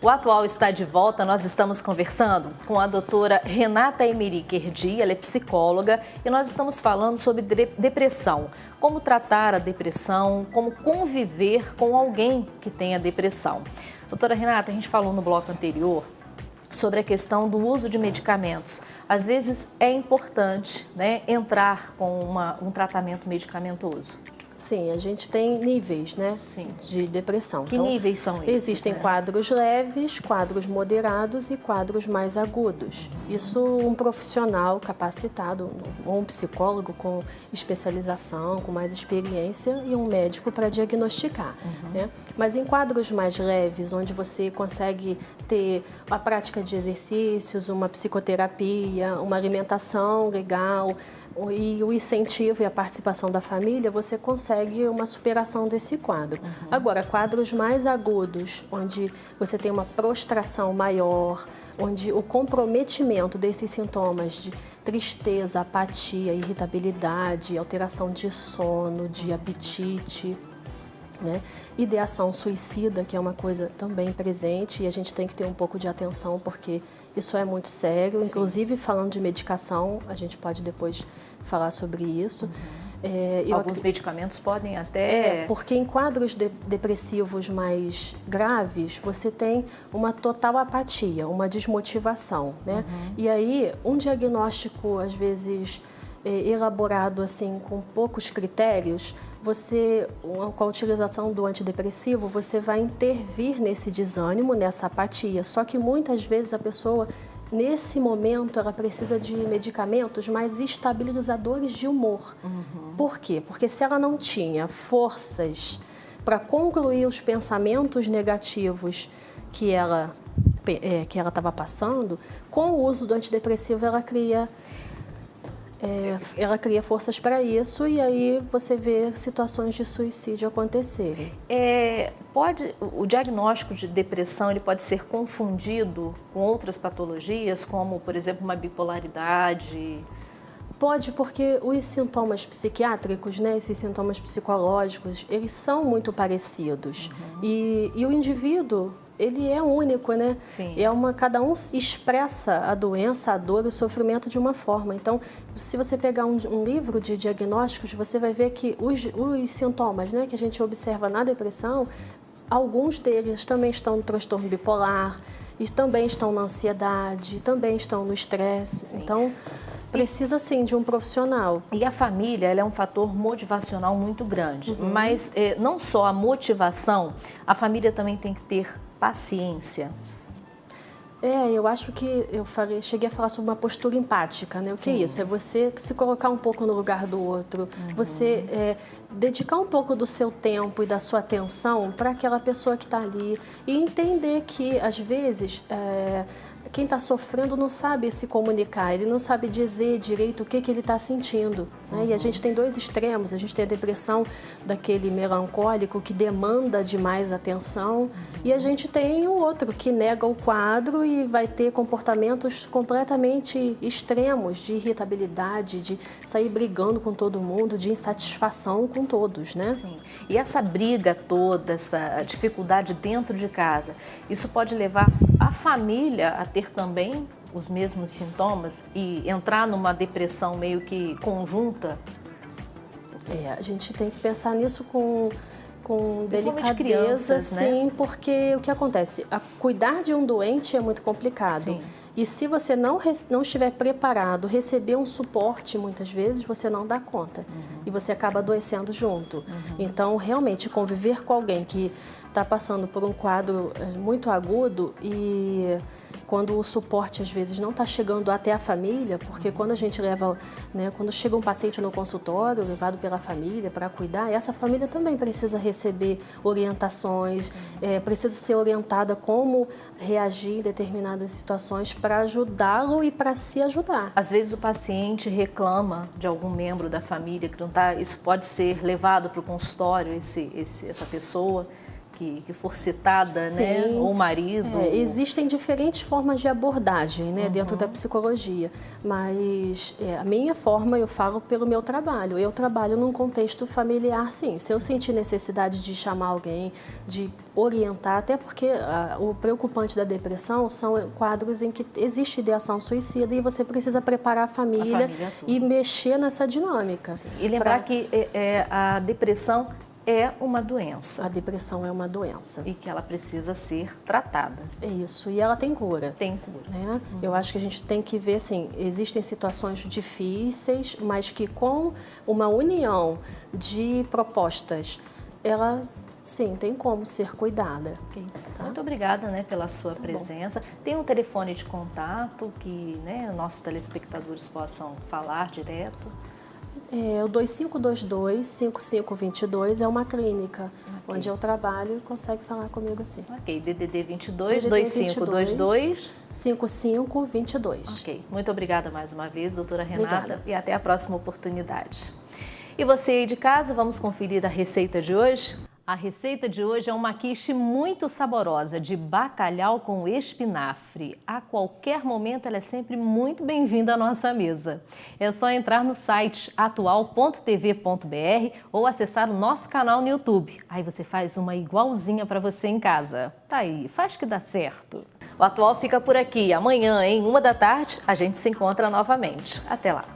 O Atual está de volta, nós estamos conversando com a doutora Renata Emerick Herdy, ela é psicóloga, e nós estamos falando sobre depressão. Como tratar a depressão, como conviver com alguém que tenha depressão. Doutora Renata, a gente falou no bloco anterior sobre a questão do uso de medicamentos. Às vezes é importante, né, entrar com um tratamento medicamentoso. Sim, a gente tem níveis, né, de depressão. Que níveis são esses? Existem quadros leves, quadros moderados e quadros mais agudos. Isso um profissional capacitado, ou um psicólogo com especialização, com mais experiência e um médico para diagnosticar. Né? Mas em quadros mais leves, onde você consegue ter a prática de exercícios, uma psicoterapia, uma alimentação legal, e o incentivo e a participação da família, você consegue uma superação desse quadro. Agora, quadros mais agudos, onde você tem uma prostração maior, onde o comprometimento desses sintomas de tristeza, apatia, irritabilidade, alteração de sono, de apetite, né? Ideação suicida, que é uma coisa também presente, e a gente tem que ter um pouco de atenção porque isso é muito sério. Sim. Inclusive, falando de medicação, a gente pode depois falar sobre isso. Alguns medicamentos podem até... porque em quadros depressivos mais graves, você tem uma total apatia, uma desmotivação, né? E aí, um diagnóstico, às vezes, elaborado assim, com poucos critérios, você, com a utilização do antidepressivo, você vai intervir nesse desânimo, nessa apatia. Só que muitas vezes a pessoa, nesse momento, ela precisa de medicamentos mais estabilizadores de humor. Por quê? Porque se ela não tinha forças para concluir os pensamentos negativos que ela estava passando, com o uso do antidepressivo ela cria forças para isso, e aí você vê situações de suicídio acontecerem. O diagnóstico de depressão ele pode ser confundido com outras patologias, como, por exemplo, uma bipolaridade? Pode, porque os sintomas psiquiátricos, né, esses sintomas psicológicos, eles são muito parecidos. E o indivíduo, ele é único, né? Sim. Cada um expressa a doença, a dor, o sofrimento de uma forma. Então, se você pegar um livro de diagnósticos, você vai ver que os sintomas, né, que a gente observa na depressão, alguns deles também estão no transtorno bipolar, e também estão na ansiedade, também estão no estresse. Sim. Então, precisa sim de um profissional. E a família ela é um fator motivacional muito grande, mas não só a motivação, a família também tem que ter paciência. Eu acho que cheguei a falar sobre uma postura empática, né? O que é isso? É você se colocar um pouco no lugar do outro, você dedicar um pouco do seu tempo e da sua atenção para aquela pessoa que está ali e entender que, às vezes, quem está sofrendo não sabe se comunicar, ele não sabe dizer direito o que ele está sentindo. Né? E a gente tem dois extremos, a gente tem a depressão daquele melancólico que demanda demais atenção, e a gente tem o outro que nega o quadro e vai ter comportamentos completamente extremos de irritabilidade, de sair brigando com todo mundo, de insatisfação com todos, né? Sim. E essa briga toda, essa dificuldade dentro de casa, isso pode levar a família a ter também os mesmos sintomas e entrar numa depressão meio que conjunta? A gente tem que pensar nisso com delicadeza, crianças, sim, né? Porque o que acontece? Cuidar de um doente é muito complicado. Sim. E se você não estiver preparado, receber um suporte, muitas vezes, você não dá conta. E você acaba adoecendo junto. Então, realmente, conviver com alguém que está passando por um quadro muito agudo e quando o suporte, às vezes, não está chegando até a família, porque quando a gente leva, né, quando chega um paciente no consultório, levado pela família para cuidar, essa família também precisa receber orientações, precisa ser orientada como reagir em determinadas situações para ajudá-lo e para se ajudar. Às vezes o paciente reclama de algum membro da família que não está, isso pode ser levado para o consultório, essa pessoa. que for citada, Sim. né? Ou o marido. Existem diferentes formas de abordagem, né, dentro da psicologia, mas a minha forma eu falo pelo meu trabalho. Eu trabalho num contexto familiar, sim. Se eu sentir necessidade de chamar alguém, de orientar, até porque o preocupante da depressão são quadros em que existe ideação suicida e você precisa preparar a família e mexer nessa dinâmica. Sim. E lembrar que a depressão é uma doença. A depressão é uma doença. E que ela precisa ser tratada. É isso, e ela tem cura. Tem cura. Né? Eu acho que a gente tem que ver, assim, existem situações difíceis, mas que com uma união de propostas, ela, sim, tem como ser cuidada. Okay. Tá? Muito obrigada, né, pela sua presença. Bom. Tem um telefone de contato que, né, nossos telespectadores possam falar direto? O 2522-5522 é uma clínica onde eu trabalho e consegue falar comigo assim. Ok, DDD 22 2522 5522. Ok, muito obrigada mais uma vez, doutora Renata, Obrigada. E até a próxima oportunidade. E você aí de casa, vamos conferir a receita de hoje? A receita de hoje é uma quiche muito saborosa de bacalhau com espinafre. A qualquer momento ela é sempre muito bem-vinda à nossa mesa. É só entrar no site atual.tv.br ou acessar o nosso canal no YouTube. Aí você faz uma igualzinha para você em casa. Tá aí, faz que dá certo. O Atual fica por aqui. Amanhã, em 1 da tarde, a gente se encontra novamente. Até lá.